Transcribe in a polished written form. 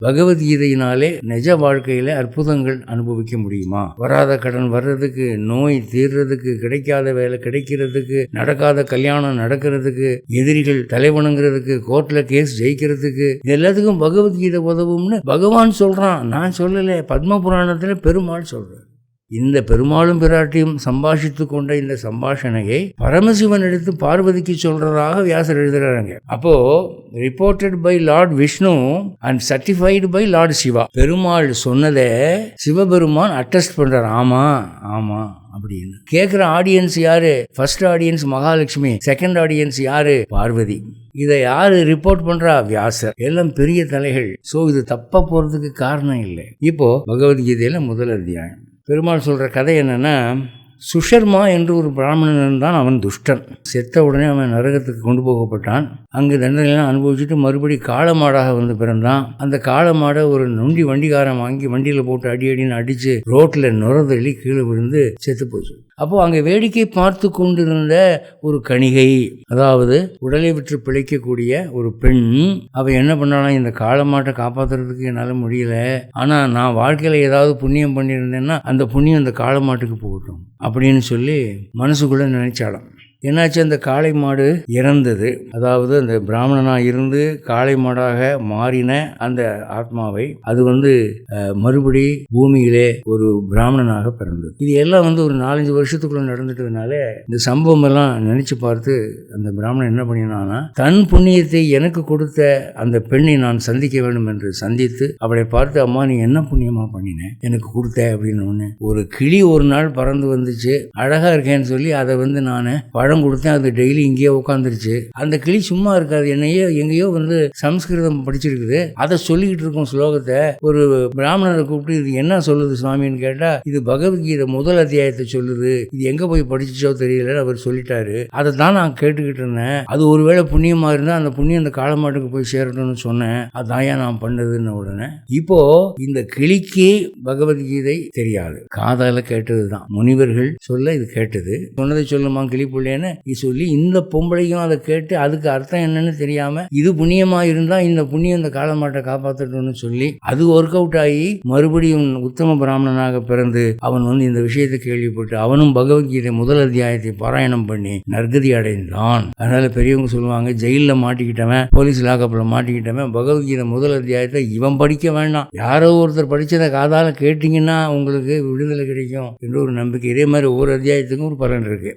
பகவத்கீதையினாலே நிஜ வாழ்க்கையில அற்புதங்கள் அனுபவிக்க முடியுமா? வராத கடன் வர்றதுக்கு, நோய் தீர்றதுக்கு, கிடைக்காத வேலை கிடைக்கிறதுக்கு, நடக்காத கல்யாணம் நடக்கிறதுக்கு, எதிரிகள் தலைவணங்கிறதுக்கு, கோர்ட்ல கேஸ் ஜெயிக்கிறதுக்கு, எல்லாத்துக்கும் பகவத்கீதை உதவும்னு பகவான் சொல்றான். நான் சொல்லல, பத்ம புராணத்துல பெருமாள் சொல்றார். இந்த பெருமாளும் பிராட்டியும் சம்பாஷித்து கொண்ட இந்த சம்பாஷணையை பரமசிவன் எடுத்து பார்வதிக்கு சொல்றதாக வியாசர் எழுதுறாங்க. அப்போ reported by lord Vishnu and certified by lord Shiva. Perumal சொன்னதை சிவபெருமான் அட்டஸ்ட் பண்றார். ஆமா ஆமா அப்படின்னு கேட்குற ஆடியன்ஸ் யாரு? First audience Mahalakshmi, second audience யாரு? பார்வதி. இதை யாரு ரிப்போர்ட் பண்றா? வியாசர். எல்லாம் பெரிய தலைகள். ஸோ இது தப்பா போறதுக்கு காரணம் இல்லை. இப்போ பகவத்கீதையில முதல் அத்தியாயம் பெருமாள் சொல்ற கதை என்னன்னா, சுஷர்மா என்று ஒரு பிராமணன் இருந்தான். அவன் துஷ்டன். செத்த உடனே அவன் நரகத்துக்கு கொண்டு போகப்பட்டான். அங்கு தண்டனையெல்லாம் அனுபவிச்சுட்டு மறுபடி காளமாடாக வந்து பிறந்தான். அந்த காளமாடை ஒரு நொண்டி வண்டிக்காரன் வாங்கி வண்டியில் போட்டு அடின்னு அடித்து ரோட்டில் நுரதள்ளி கீழே விழுந்து செத்து போச்சு. அப்போது அங்கே வேடிக்கை பார்த்து கொண்டிருந்த ஒரு கணிகை, அதாவது உடலை விற்று பிழைக்கக்கூடிய ஒரு பெண், அவள் என்ன பண்ணாலும் இந்த காளமாட்டை காப்பாற்றுறதுக்கு என்னால் முடியல, ஆனால் நான் வாழ்க்கையில் ஏதாவது புண்ணியம் பண்ணியிருந்தேன்னா அந்த புண்ணியம் அந்த காளமாட்டுக்கு போகட்டும் அப்படின்னு சொல்லி மனசுக்குள்ளே நினைச்சாலும். என்னாச்சு, அந்த காளை மாடு இறந்தது. அதாவது அந்த பிராமணனாக இருந்து காளை மாடாக மாறின அந்த ஆத்மாவை அது மறுபடி பூமியிலே ஒரு பிராமணனாக பிறந்தது. இது எல்லாம் ஒரு 4-5 வருஷத்துக்குள்ள நடந்துட்டதுனால இந்த சம்பவம் எல்லாம் நினைச்சு பார்த்து அந்த பிராமணன் என்ன பண்ணினான்னா, தன் புண்ணியத்தை எனக்கு கொடுத்த அந்த பெண்ணை நான் சந்திக்க வேண்டும் என்று சந்தித்து அவளை பார்த்து, அம்மா நீ என்ன புண்ணியமா பண்ணின எனக்கு கொடுத்த அப்படின்னு. ஒரு கிளி ஒரு நாள் பறந்து வந்துச்சு, அழகா இருக்கேன்னு சொல்லி அதை நான் பழம் கொடுத்தேன். அது டெய்லி இங்கேயோ உட்காந்துருச்சு. அந்த கிளி சும்மா இருக்காது, என்னையோ எங்கேயோ சம்ஸ்கிருதம் படிச்சிருக்குது. அதை சொல்லிக்கிட்டு இருக்கும் ஸ்லோகத்தை. ஒரு பிராமணரை கூப்பிட்டு இது என்ன சொல்லுது சுவாமின்னு கேட்டா, இது பகவத்கீதை முதல் அத்தியாயத்தை சொல்லுது, இது எங்க போய் படிச்சோ தெரியல அவர் சொல்லிட்டாரு, அதை தான் நான் கேட்டுக்கிட்டு இருந்தேன். அது ஒருவேளை புண்ணியமா இருந்தா அந்த புண்ணியம் அந்த காளமாட்டுக்கு போய் சேரட்டும்னு சொன்னேன், அதான் நான் பண்ணதுன்னு உடனே. இப்போ இந்த கிளிக்கு பகவத்கீதை தெரியாது, காதால கேட்டதுதான். முனிவர்கள் சொல்ல இது கேட்டது. சொன்னதை சொல்லுமா கிளி பிள்ளைன்னு சொல்லி இந்த பொம்பளையும் அதை கேட்டு அதுக்கு அர்த்தம் என்னன்னு தெரியாம, இது புண்ணியமா இருந்தா இந்த புண்ணியம் இந்த காளமாட்டை காப்பாற்றட்டும்னு சொல்லி அது ஒர்க் அவுட் ஆகி மறுபடியும் உத்தம பிராமணனாக பிறந்து அவன் இந்த விஷயத்தை கேள்விப்பட்டு அவனும் பகவத்கீதை முதல் அத்தியாயத்தை பாராயணம் பண்ணி நற்கதி அடைந்தான். அதனால பெரியவங்க சொல்லுவாங்க, ஜெயிலில் மாட்டிக்கிட்டவன், போலீஸ் லாக்கப்பில் மாட்டிக்கிட்டவன் பகவத்கீதை முதல் அத்தியாயத்தை இவன் படிக்க வேண்டாம், யாரோ ஒருத்தர் படிச்சதை காதால கேட்டீங்கன்னா உங்களுக்கு விடுதலை கிடைக்கும் என்று ஒரு நம்பிக்கை. இதே மாதிரி ஒவ்வொரு அத்தியாயத்துக்கும் ஒரு பலன் இருக்கு.